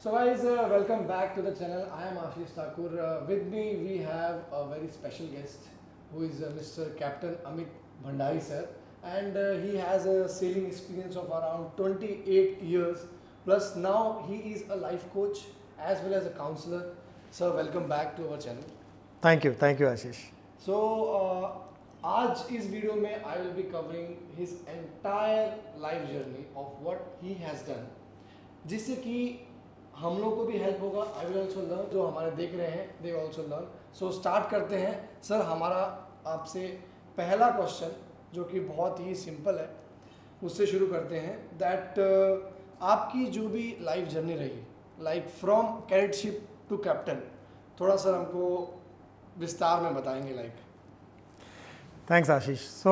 So guys, welcome back to the channel. I am Ashish Thakur. With me we have a very special guest who is Mr. Captain Amit Bhandari sir, and he has a sailing experience of around 28 years. Plus now he is a life coach as well as a counselor. Sir, welcome back to our channel. Thank you Ashish. So आज इस video में I will be covering his entire life journey of what he has done, जिससे कि हम लोग को भी help होगा. आई विल ऑल्सो लर्न, जो हमारे देख रहे हैं they also learn. So start करते हैं. सर, हमारा आपसे पहला क्वेश्चन जो कि बहुत ही सिंपल है, उससे शुरू करते हैं. दैट आपकी जो भी लाइफ जर्नी रही, लाइक फ्रॉम कैडेटशिप टू कैप्टन, थोड़ा सा हमको विस्तार में बताएंगे. लाइक थैंक्स आशीष. सो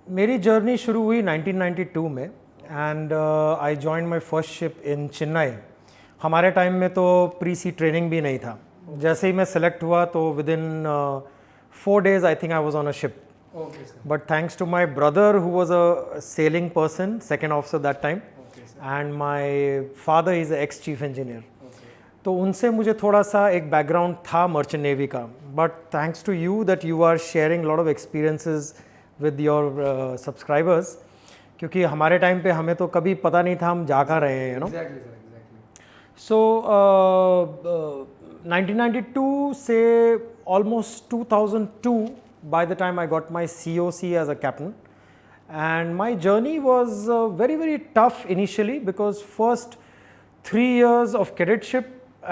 मेरी जर्नी शुरू हुई 1992 में and I joined my first ship इन चेन्नई. हमारे टाइम में तो प्री सी ट्रेनिंग भी नहीं था. जैसे ही मैं सेलेक्ट हुआ तो within 4 days I think I was on a ship. But thanks to my brother who was a sailing person, second officer that time, and my father is ex chief engineer. तो उनसे मुझे थोड़ा सा एक background था merchant navy का. But thanks to you that you are sharing lot of experiences with your subscribers, क्योंकि हमारे टाइम पे हमें तो कभी पता नहीं था हम जा कहाँ रहे हैं, यू नो. सो 1992 से almost 2002 by the time I got my COC as a captain. And my journey was very very tough initially because first 3 years of cadetship,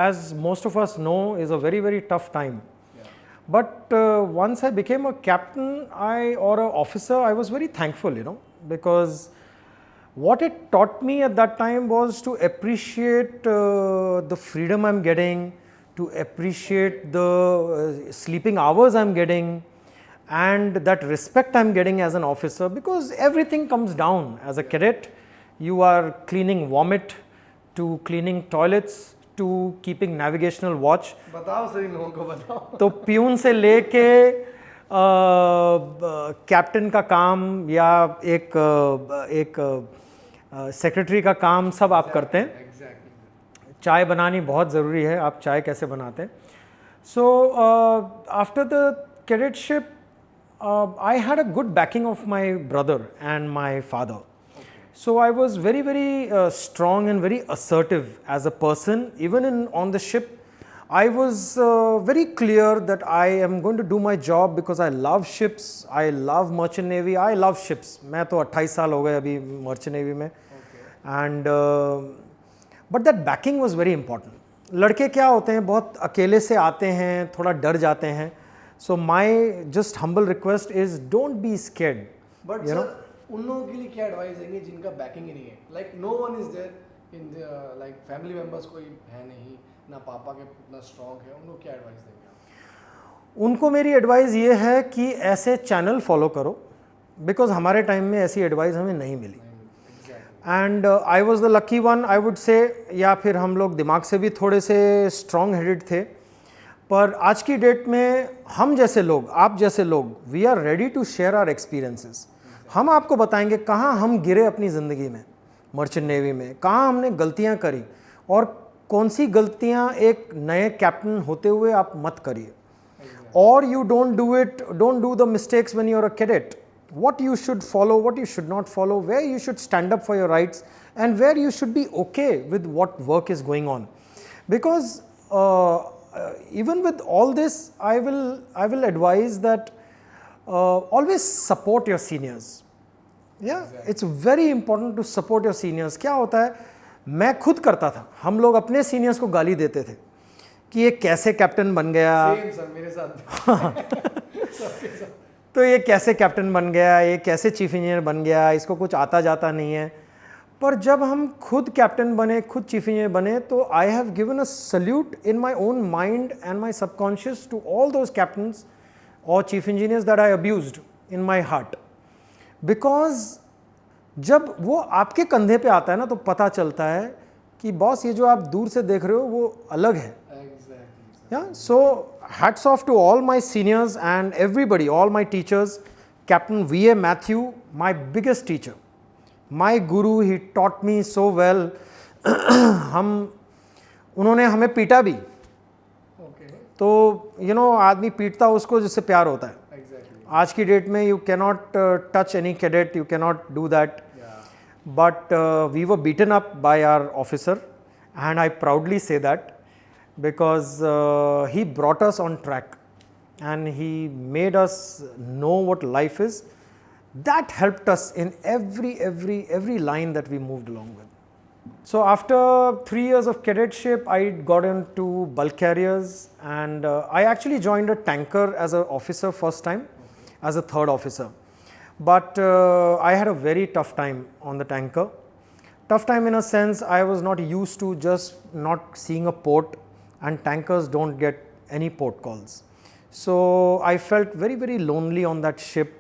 as most of us know, is a very very tough time. But once I became a captain, or an officer, I was very thankful, you know, because what it taught me at that time was to appreciate the freedom I'm getting, to appreciate the sleeping hours I'm getting, and that respect I'm getting as an officer, because everything comes down. As a cadet, you are cleaning vomit, to cleaning toilets, to keeping navigational watch. बताओ sir, इन लोगों को बताओ. तो peon से लेके captain का काम या एक सेक्रेटरी का काम सब आप करते हैं. चाय बनानी बहुत ज़रूरी है. आप चाय कैसे बनाते हैं? So after the cadetship I had a good backing of my brother and my father. So I was very very strong and very assertive as a person. Even on the ship, I was very clear that I am going to do my job because I love ships. I love merchant navy. I love ships. मैं तो 28 साल हो गए अभी merchant navy में. And but that backing was very important. लड़के क्या होते हैं, बहुत अकेले से आते हैं, थोड़ा डर जाते हैं. So my just humble request is don't be scared. But you know, उन लोगों के लिए क्या एडवाइस देंगे जिनका बैकिंग ही नहीं है? Like no one is there in like family members कोई है नहीं, ना पापा के इतना स्ट्रॉन्ग है. उनको क्या एडवाइस देंगे आप? उनको मेरी एडवाइस ये है कि ऐसे चैनल फॉलो करो, बिकॉज हमारे टाइम में ऐसी एडवाइस हमें नहीं मिली. And I was the lucky one, I would say. या फिर हम लोग दिमाग से भी थोड़े से स्ट्रॉन्ग हेडेड थे. पर आज की डेट में हम जैसे लोग, आप जैसे लोग, we are ready to share our experiences. हम आपको बताएंगे कहाँ हम गिरे अपनी ज़िंदगी में मर्चेंट नेवी में, कहाँ हमने गलतियाँ करी और कौन सी गलतियाँ एक नए कैप्टन होते हुए आप मत करिए. और you don't do the mistakes when you are a cadet. What you should follow, what you should not follow, where you should stand up for your rights, and where you should be okay with what work is going on. Because even with all this, I will advise that always support your seniors. It's very important to support your seniors. क्या होता है, मैं खुद करता था, हम लोग अपने सीनियर्स को गाली देते थे कि ये कैसे कैप्टन बन गया. सर मेरे साथ. तो ये कैसे कैप्टन बन गया, ये कैसे चीफ इंजीनियर बन गया, इसको कुछ आता जाता नहीं है. पर जब हम खुद कैप्टन बने, खुद चीफ इंजीनियर बने, तो I have given a salute in my own mind and my subconscious to all those captains और chief engineers that I abused in my heart. Because जब वो आपके कंधे पे आता है ना, तो पता चलता है कि बॉस, ये जो आप दूर से देख रहे हो वो अलग है. So hats off to all my seniors and everybody, all my teachers. Captain VA Matthew, my biggest teacher, my guru, he taught me so well. हम उन्होंने हमें पीटा भी, ओके, तो आदमी पीटता उसको जिससे प्यार होता है. एग्जैक्टली, आज की डेट में you cannot touch any cadet, you cannot do that. But we were beaten up by our officer, and I proudly say that because he brought us on track and he made us know what life is. That helped us in every line that we moved along with. So after 3 years of cadetship, I got into bulk carriers, and I actually joined a tanker as an officer first time, as a third officer. But I had a very tough time on the tanker. Tough time in a sense, I was not used to just not seeing a port, and tankers don't get any port calls. So I felt very lonely on that ship.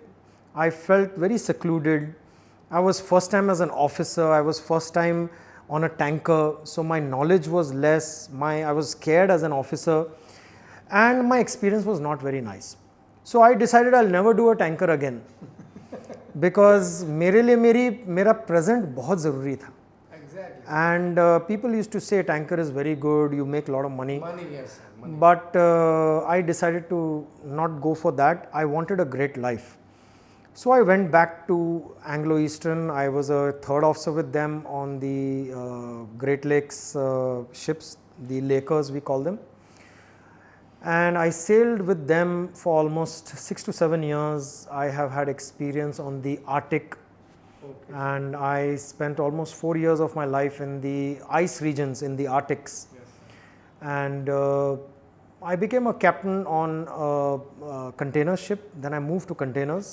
I felt very secluded. I was first time as an officer, I was first time on a tanker, so my knowledge was less, I was scared as an officer, and my experience was not very nice. So I decided I'll never do a tanker again. Because मेरे लिए मेरा present बहुत ज़रूरी था. And people use to say tanker is very good, you make lot of money, but I decided to not go for that. I wanted a great life. So I went back to Anglo Eastern. I was a third officer with them on the great lakes ships, the lakers we call them. And I sailed with them for almost 6 to 7 years. I have had experience on the Arctic, and I spent almost 4 years of my life in the ice regions in the Arctics. And I became a captain on a container ship. Then I moved to containers,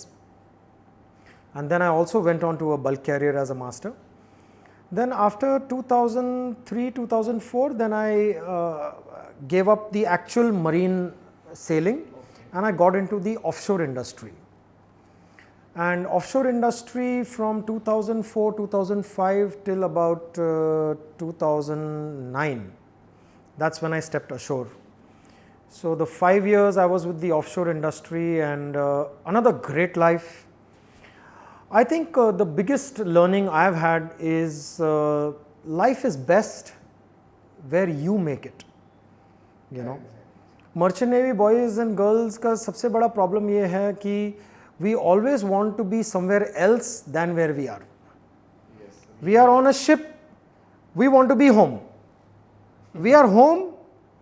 and then I also went on to a bulk carrier as a master. Then after 2003-2004, then I gave up the actual marine sailing, and I got into the offshore industry. And offshore industry from 2004-2005 till about 2009, that's when I stepped ashore. So the 5 years I was with the offshore industry, and another great life. I think the biggest learning I've had is life is best where you make it. Merchant navy boys and girls का सबसे बड़ा problem ये है कि we always want to be somewhere else than where we are. We are on a ship, we want to be home. We are home,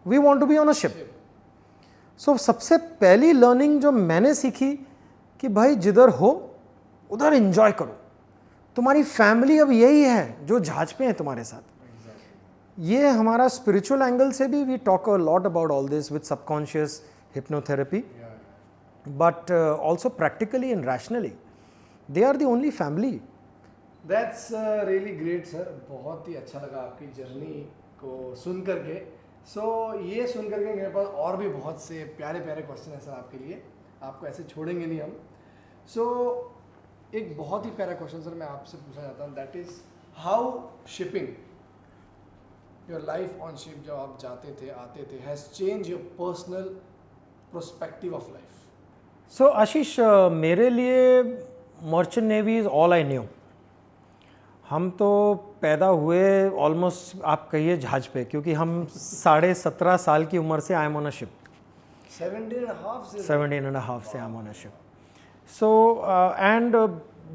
we want to be on a ship. So सबसे पहली learning जो मैंने सीखी कि भाई जिधर हो उधर एंजॉय करो. तुम्हारी फैमिली अब यही है जो जहाज पे है तुम्हारे साथ. ये हमारा स्पिरिचुअल एंगल से भी we talk a lot about all this with subconscious hypnotherapy, but also practically and rationally they are the only family. That's really great sir. बहुत ही अच्छा लगा आपकी जर्नी को सुन करके. ये सुन करके मेरे पास और भी बहुत से प्यारे क्वेश्चन हैं सर आपके लिए. आपको ऐसे छोड़ेंगे नहीं हम. एक बहुत ही प्यारा क्वेश्चन सर मैं आपसे पूछना चाहता हूँ. That is how shipping, your life on ship, जब आप जाते थे आते थे, has change your personal perspective of life. So Ashish, मेरे लिए merchant navy is all I knew. हम तो पैदा हुए ऑलमोस्ट आप कहिए जहाज पे, क्योंकि हम 17.5 साल की उम्र से I am on a ship. 17.5 से I am on a ship. So and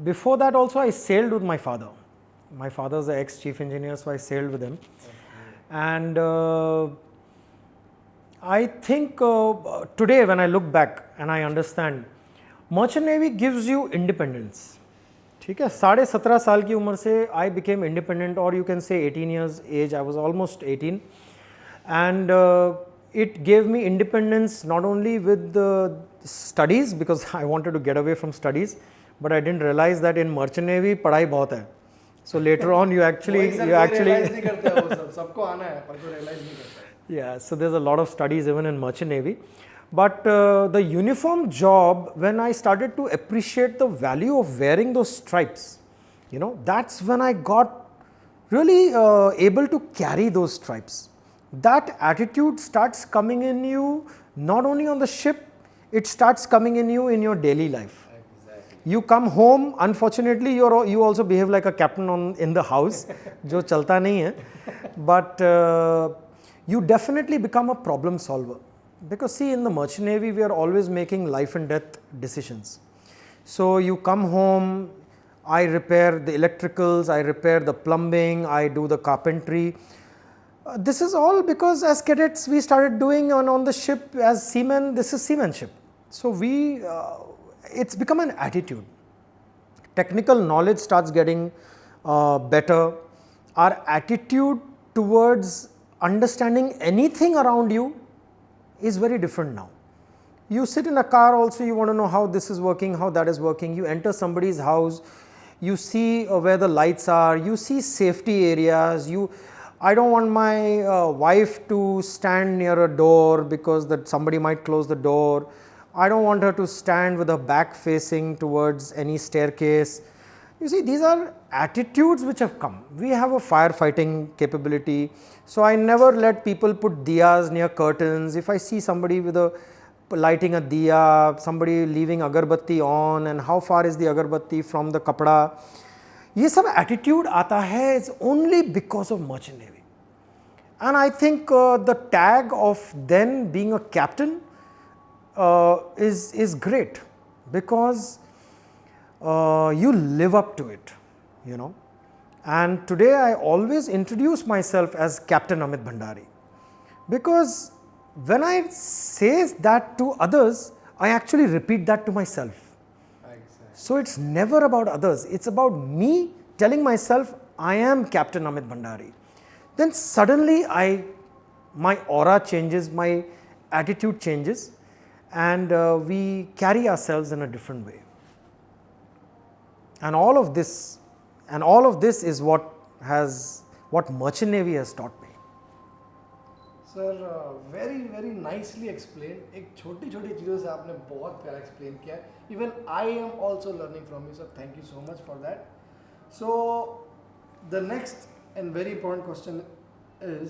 before that also I sailed with my father. My father is the ex-chief engineer, so I sailed with him. And I think today when I look back and I understand, Merchant Navy gives you independence. ठीक है, 17.5 साल की उम्र से I became independent, or you can say 18 years age. I was almost 18, and it gave me independence not only with the studies, because I wanted to get away from studies, but I didn't realize that in Merchant Navy पढ़ाई बहुत है. So later on you actually सबको आना है पर कोई realize नहीं करता. Yeah, so there's a lot of studies even in Merchant Navy, but the uniform job, when I started to appreciate the value of wearing those stripes, that's when I got really able to carry those stripes. That attitude starts coming in you not only on the ship, it starts coming in you in your daily life. Exactly. You come home, unfortunately you also behave like a captain in the house जो चलता नहीं है, but you definitely become a problem solver, because see, in the merchant navy we are always making life and death decisions. So you come home, I repair the electricals, I repair the plumbing, I do the carpentry. This is all because as cadets we started doing on the ship as seamen. This is seamanship. So it's become an attitude. Technical knowledge starts getting better. Our attitude towards understanding anything around you is very different now. You sit in a car also, you want to know how this is working, how that is working. You enter somebody's house, you see where the lights are, you see safety areas. I don't want my wife to stand near a door because that somebody might close the door. I don't want her to stand with her back facing towards any staircase. You see, these are attitudes which have come. We have a firefighting capability, so I never let people put diyas near curtains. If I see somebody lighting a diya, somebody leaving agarbatti on, and how far is the agarbatti from the kapda, ये सब attitude आता है, it's only because of merchant navy. And I think the tag of then being a captain is great, because you live up to it, you know. And today I always introduce myself as Captain Amit Bhandari, because when I say that to others, I actually repeat that to myself. So it's never about others, it's about me telling myself I am Captain Amit Bhandari. Then suddenly my aura changes, my attitude changes, and we carry ourselves in a different way. And all of this is what merchant navy has taught me. Sir very very nicely explain. एक छोटी छोटी चीज़ों से आपने बहुत प्यारा explain किया. Even I am also learning from you sir. Thank you so much for that. So the next and very important question is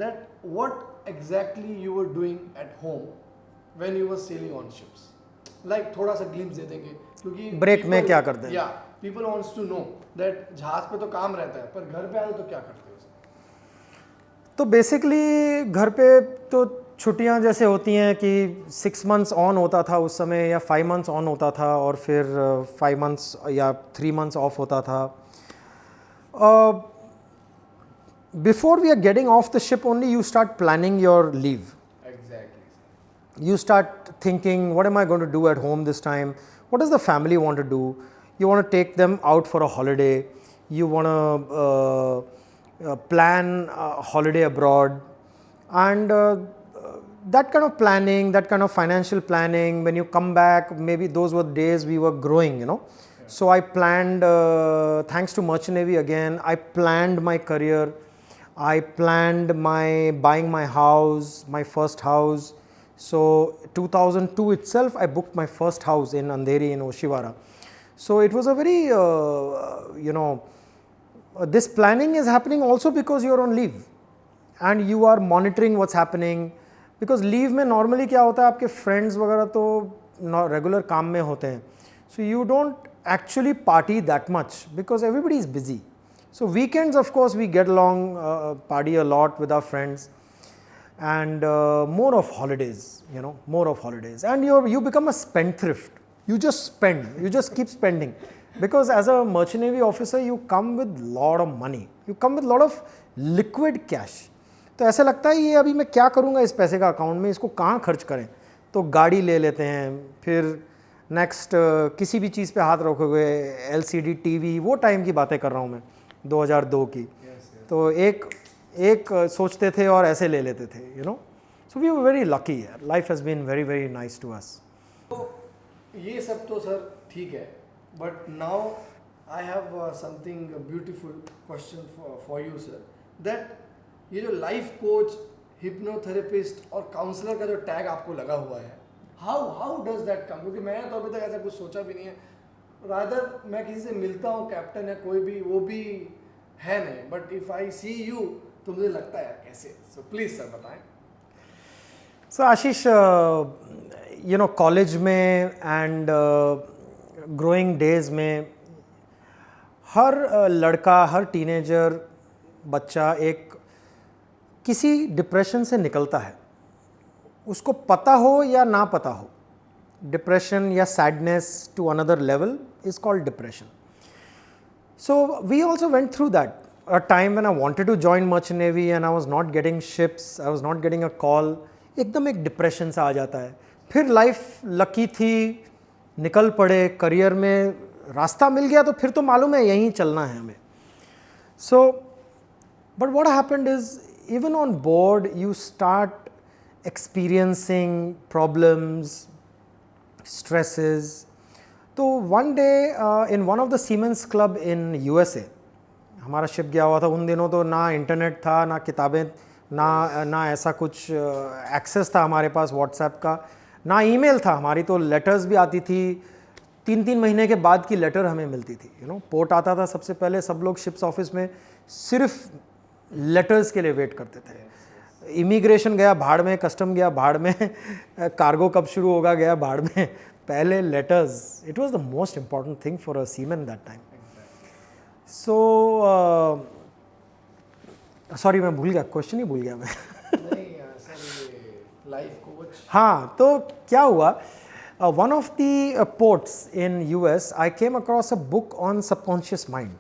that what exactly you were doing at home when you were selling on ships. Like थोड़ा सा glimpse दे देंगे, क्योंकि break में क्या करते हैं. या people wants to know that जहाज पे तो काम रहता है, पर घर पे आए तो क्या करते हो. तो बेसिकली घर पे तो छुट्टियां जैसे होती हैं कि 6 months ऑन होता था उस समय, या 5 months ऑन होता था, और फिर 5 months या 3 months ऑफ होता था. Before we are getting off the ship only you start planning your leave. You start thinking, what am I going to do at home this time? What does the family want to do? You want to take them out for a holiday. You want to plan a holiday abroad. And that kind of planning, that kind of financial planning, when you come back, maybe those were days we were growing, you know. Yeah. So I planned, thanks to Merchant Navy again, I planned my career. I planned buying my house, my first house. So 2002 itself, I booked my first house in Andheri in Oshiwara. So it was a very, this planning is happening also because you are on leave and you are monitoring what's happening. Because leave में normally क्या होता है, आपके friends वगैरह तो regular काम में होते हैं. So you don't actually party that much because everybody is busy. So weekends, of course, we get along, party a lot with our friends. And more of holidays, more of holidays, and you become a spendthrift. You just spend, you just keep spending, because as a Merchant Navy officer you come with lot of money, you come with lot of liquid cash. तो ऐसा लगता है ये अभी मैं क्या करूँगा इस पैसे का अकाउंट में, इसको कहाँ खर्च करें. तो गाड़ी ले लेते हैं, फिर नेक्स्ट किसी भी चीज़ पे हाथ रखोगे, LCD TV, वो टाइम की बातें कर रहा हूँ मैं 2002 की. तो एक सोचते थे और ऐसे ले लेते थे, so we were very lucky. Life has been very very nice to us. तो ये सब तो सर ठीक है, but now I have something beautiful question for you sir. That ये जो लाइफ कोच, हिप्नोथेरेपिस्ट और काउंसलर का जो टैग आपको लगा हुआ है, हाउ डज दैट कम? क्योंकि मैंने तो अभी तक ऐसा कुछ सोचा भी नहीं है. रादर मैं किसी से मिलता हूँ, कैप्टन है कोई भी, वो भी है नहीं, but if I see you तो मुझे लगता है कैसे. सो प्लीज सर बताएं. सो आशीष, कॉलेज में एंड ग्रोइंग डेज में हर लड़का, हर टीनेजर बच्चा एक किसी डिप्रेशन से निकलता है, उसको पता हो या ना पता हो. डिप्रेशन या sadness to another level is called depression. So we also went through that. A time when I wanted to join Merchant Navy and I was not getting ships, I was not getting a call. एकदम एक depression सा आ जाता है. फिर life lucky थी, निकल पड़े, career में रास्ता मिल गया तो फिर तो मालूम है यहीं चलना है हमें. So, but what happened is even on board you start experiencing problems, stresses. तो one day in one of the siemens club in USA हमारा शिप गया हुआ था. उन दिनों तो ना इंटरनेट था, ना किताबें, ना ऐसा कुछ एक्सेस था हमारे पास व्हाट्सएप का, ना ईमेल था. हमारी तो लेटर्स भी आती थी, 3-3 महीने के बाद की लेटर हमें मिलती थी. पोर्ट आता था सबसे पहले, सब लोग शिप्स ऑफिस में सिर्फ लेटर्स के लिए वेट करते थे. इमिग्रेशन गया भाड़ में, कस्टम गया भाड़ में, कार्गो कब शुरू होगा गया भाड़ में, पहले letters. It was the most important thing for a seaman that time. So sorry मैं भूल गया, क्वेश्चन ही भूल गया मैं. Life coach. हाँ, तो क्या हुआ, one of the ports in US I came across a book on subconscious mind.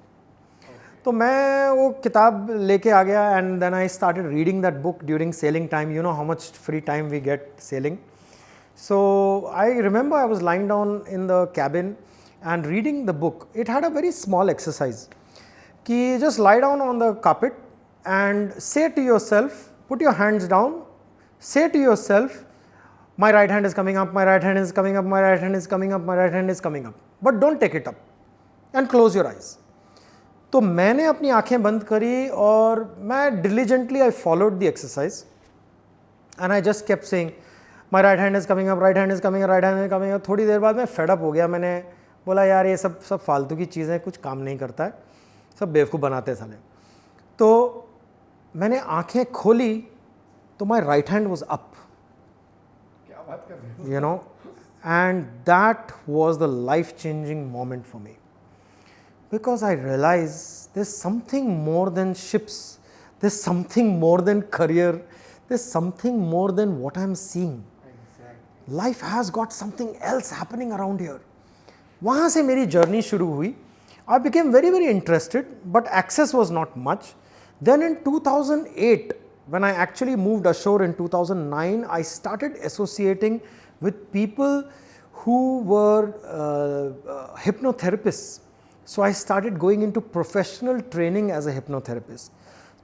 तो मैं वो किताब लेके आ गया and then I started reading that book during sailing time. You know how much free time we get sailing. So I remember I was lying down in the cabin and reading the book. It had a very small exercise. Ki just lie down on the carpet and say to yourself, put your hands down, say to yourself, my right hand is coming up, my right hand is coming up, my right hand is coming up, my right hand is coming up. But don't take it up and close your eyes. तो मैंने अपनी आंखें बंद करी और मैं diligently I followed the exercise and I just kept saying, my right hand is coming up, right hand is coming up, right hand is coming up. थोड़ी देर बाद मैं फेड अप हो गया. मैंने बोला यार ये सब फालतू की चीज़ें, कुछ काम नहीं करता है, सब बेवकूफ़ बनाते साले. तो मैंने आंखें खोली तो my right hand was up. क्या बात कर रहे हो. You know, and that was the life changing moment for me, because I realise there is something more than ships, there is something more than career, there is something more than what I am seeing. Life has got something else happening around here. वहाँ से मेरी journey शुरू हुई. I became very interested, but access was not much. Then in 2008, when I actually moved ashore in 2009, I started associating with people who were hypnotherapists. So I started going into professional training as a hypnotherapist.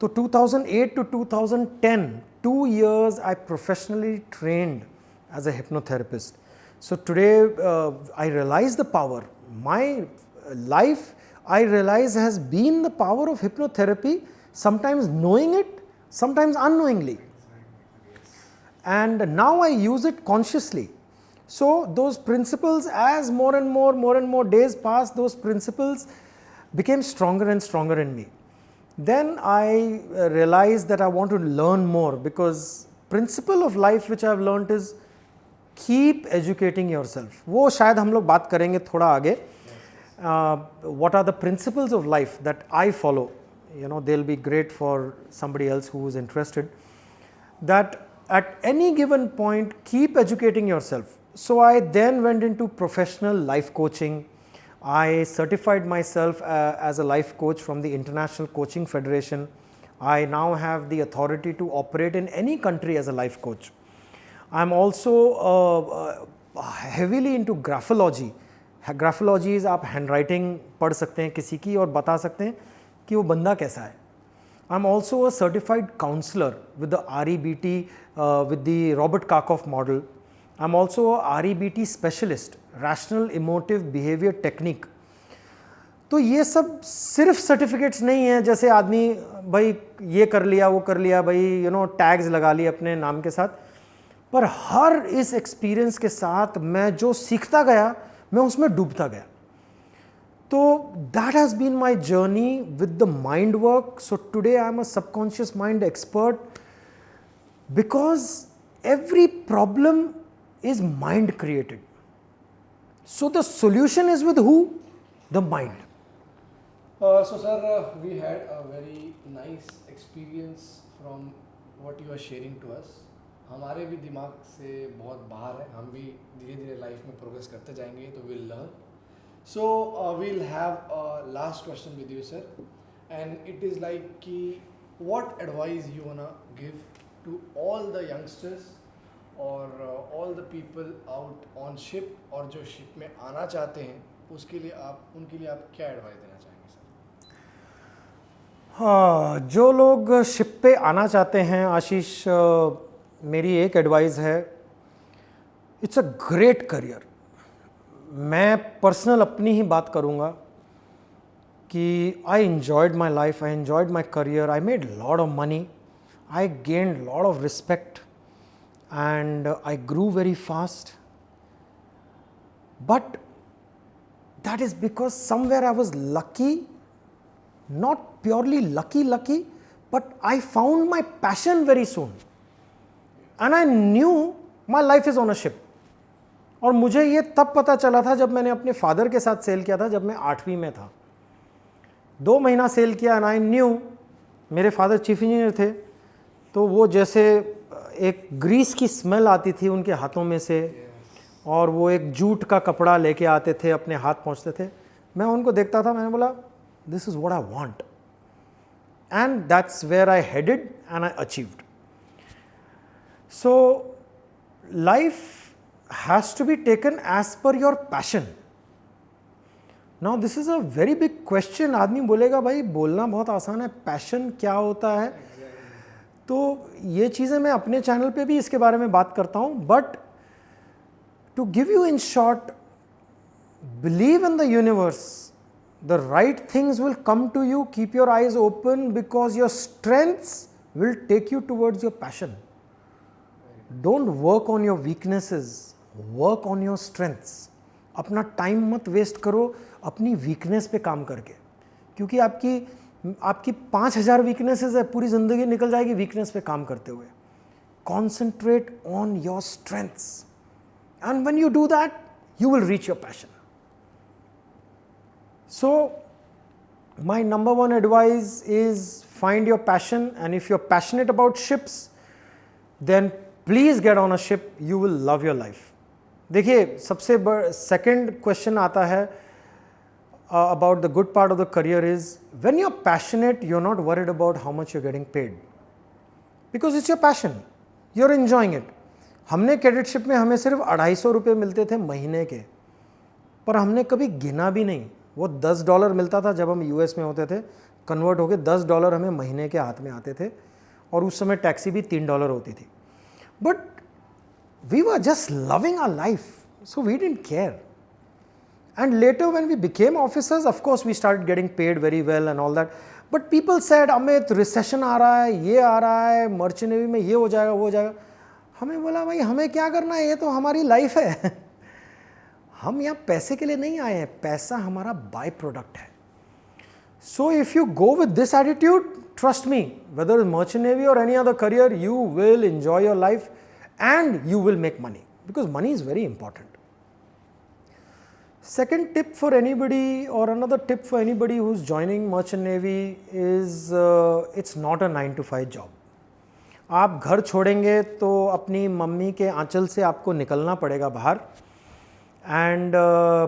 So 2008 to 2010, 2 years I professionally trained as a hypnotherapist. So today I realize the power. My life, I realize, has been the power of hypnotherapy, sometimes knowing it, sometimes unknowingly. And now I use it consciously. So those principles, as more and more days passed, those principles became stronger and stronger in me. Then I realized that I want to learn more, because principle of life which I have learned is keep educating yourself. वो शायद हम लोग बात करेंगे थोड़ा आगे. What are the principles of life that I follow? You know, they'll be great for somebody else who is interested. That at any given point, keep educating yourself. So I then went into professional life coaching. I certified myself as a life coach from the International Coaching Federation. I now have the authority to operate in any country as a life coach. I'm also heavily into graphology. Graphology is आप handwriting पढ़ सकते हैं किसी की और बता सकते हैं कि वो बंदा कैसा है. I'm also a certified counselor with the REBT, with the Robert Karkoff model. I'm also a REBT specialist, Rational Emotive Behavior Technique. तो ये सब सिर्फ सर्टिफिकेट्स नहीं है जैसे आदमी भाई ये कर लिया वो कर लिया, भाई यू नो टैग्स लगा लिए अपने नाम के साथ. पर हर इस एक्सपीरियंस के साथ मैं जो सीखता गया मैं उसमें डूबता गया. तो that has been my journey with the mind work. So today I am a subconscious mind expert, because every problem is mind created. So the solution is with who? The mind. So sir, we had a very nice experience from what you are sharing to us. हमारे भी दिमाग से बहुत बाहर है, हम भी धीरे धीरे लाइफ में प्रोग्रेस करते जाएंगे तो will learn. So we'll have a last question with you sir, and it is like कि what advice you wanna give to all the youngsters और all the people out on ship, और जो ship में आना चाहते हैं उसके लिए उनके लिए आप क्या एडवाइस देना चाहेंगे सर? हाँ, जो लोग शिप पे आना चाहते हैं आशीष, मेरी एक एडवाइस है, इट्स अ ग्रेट करियर. मैं पर्सनल अपनी ही बात करूँगा कि I enjoyed my life, I enjoyed my career, I made lot of money, I gained lot of respect and I grew very fast, but that is because somewhere I was lucky, not purely lucky, but I found my passion very soon and I knew my life is on a ship. और मुझे ये तब पता चला था जब मैंने अपने फादर के साथ सेल किया था, जब मैं 8वीं में था. 2 महीना सेल किया एंड आई न्यू, मेरे फादर चीफ इंजीनियर थे, तो वो जैसे एक ग्रीस की स्मेल आती थी उनके हाथों में से, और वो एक जूट का कपड़ा लेके आते थे, अपने हाथ पहुँचते थे, मैं उनको देखता था, मैंने बोला this is what I want, and that's where I headed and I achieved. So life has to be taken as per your passion. Now this is a very big question. आदमी बोलेगा भाई बोलना बहुत आसान है, पैशन क्या होता है? तो ये चीज़ें मैं अपने चैनल पे भी इसके बारे में बात करता हूँ, but to give you in short, believe in the universe, the right things will come to you, keep your eyes open because your strengths will take you towards your passion. Don't work on your weaknesses, work on your strengths. अपना time मत waste करो अपनी weakness पे काम करके, क्योंकि आपकी 5000 weaknesses है, पूरी ज़िंदगी निकल जाएगी वीकनेस पे काम करते हुए. Concentrate on your strengths and when you do that you will reach your passion. So my number 1 advice is find your passion, and if you are passionate about ships then please get on a ship, you will love your life. देखिए, सबसे second question आता है about the good part of the career is when you're passionate, you're not worried about how much you're getting paid because it's your passion, you're enjoying it. हमने कैडेटशिप में हमें सिर्फ 250 रुपये मिलते थे महीने के, पर हमने कभी गिना भी नहीं. वो $10 मिलता था जब हम यूएस में होते थे, कन्वर्ट होके $10 हमें महीने के हाथ में आते थे, और उस समय टैक्सी भी $3 होती थी. But we were just loving our life, so we didn't care. And later when we became officers, of course we started getting paid very well and all that. But people said, Amit recession आ रहा है, ये आ रहा है, merchant navy में ये हो जाएगा, वो हो जाएगा. हमें बोला भाई हमें क्या करना है, ये तो हमारी लाइफ है. हम यहाँ पैसे के लिए नहीं आए हैं, पैसा हमारा बाय प्रोडक्ट है. So if you go with this attitude, trust me, whether it's merchant navy or any other career, you will enjoy your life and you will make money, because money is very important. Second tip for anybody, or another tip for anybody who's joining merchant navy is it's not a 9 to 5 job. आप घर छोड़ेंगे तो अपनी mummy के आंचल से आपको निकलना पड़ेगा बाहर, एंड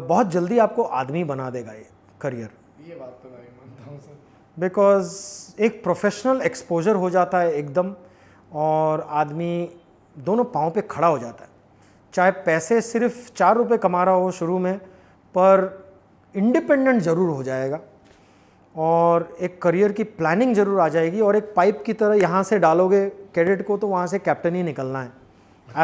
बहुत जल्दी आपको आदमी बना देगा ये करियर. ये बात तो मैं मानता हूँ सर. बिकॉज एक प्रोफेशनल एक्सपोजर हो जाता है एकदम, और आदमी दोनों पाँव पे खड़ा हो जाता है. चाहे पैसे सिर्फ 4 रुपये कमा रहा हो शुरू में, पर इंडिपेंडेंट ज़रूर हो जाएगा, और एक करियर की प्लानिंग ज़रूर आ जाएगी, और एक पाइप की तरह यहाँ से डालोगे कैडेट को तो वहाँ से कैप्टन ही निकलना है,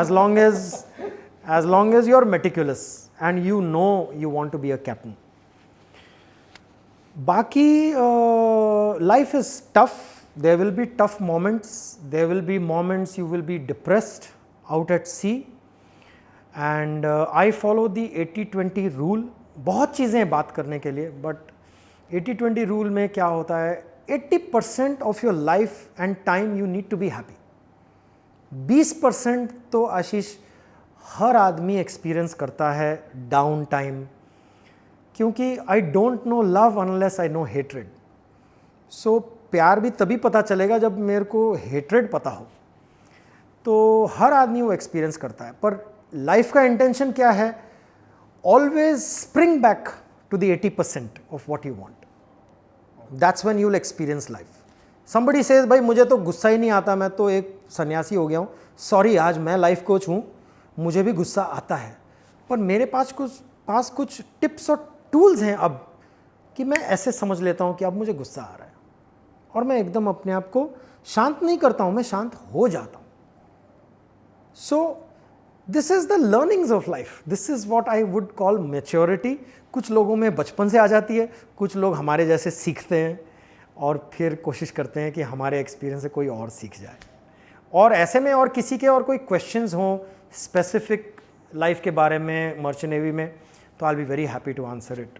as long as you are meticulous and you know you want to be a captain. बाकी life is tough, there will be tough moments, there will be moments you will be depressed out at sea, and I follow the 80-20 rule. बहुत चीज़ें हैं बात करने के लिए, but 80-20 rule में क्या होता है, 80% of your life and time you need to be happy. 20% तो आशीष हर आदमी एक्सपीरियंस करता है डाउन टाइम, क्योंकि I don't know love unless I know hatred. So प्यार भी तभी पता चलेगा जब मेरे को हेट्रेड पता हो। तो हर आदमी वो एक्सपीरियंस करता है, पर लाइफ का इंटेंशन क्या है? Always spring back to the 80% of what you want. That's when you will experience life. Somebody says भाई मुझे तो गुस्सा ही नहीं आता, मैं तो एक सन्यासी हो गया हूँ। सॉरी, आज मैं लाइफ कोच हूँ, मुझे भी गुस्सा आता है, पर मेरे पास कुछ टिप्स और टूल्स हैं अब कि मैं ऐसे समझ लेता हूँ कि अब मुझे गुस्सा आ रहा है और मैं एकदम अपने आप को शांत नहीं करता हूँ, मैं शांत हो जाता हूँ। So this is the learnings of life, this is what I would call maturity. कुछ लोगों में बचपन से आ जाती है, कुछ लोग हमारे जैसे सीखते हैं और फिर कोशिश करते हैं कि हमारे एक्सपीरियंस से कोई और सीख जाए। और ऐसे में और किसी के और कोई क्वेश्चंस हों स्पेसिफिक लाइफ के बारे में मर्चेंट नेवी में, तो I will be very happy to answer it.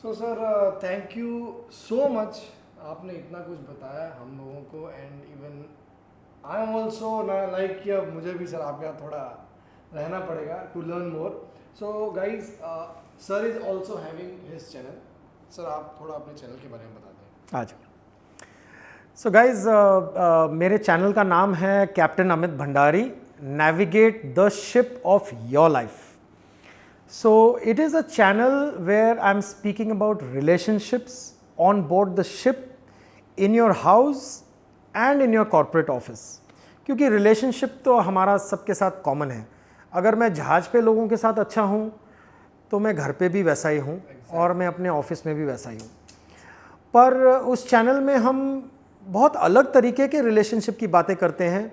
So sir, thank you so much, आपने इतना कुछ बताया हम लोगों को। And even I am also like कि अब मुझे भी सर आपके यहाँ थोड़ा रहना पड़ेगा to learn more. So guys, sir is also having his channel. Sir आप थोड़ा अपने चैनल के बारे में बता दें। आज सो गाइज, मेरे चैनल का नाम है captain Amit Bhandari, navigate the ship of your life. So it is a channel where I'm speaking about relationships on board the ship, in your house and in your corporate office. क्योंकि relationship तो हमारा सबके साथ common है। अगर मैं जहाज पे लोगों के साथ अच्छा हूँ तो मैं घर पे भी वैसा ही हूँ और मैं अपने ऑफिस में भी वैसा ही हूँ। पर उस चैनल में हम बहुत अलग तरीके के रिलेशनशिप की बातें करते हैं,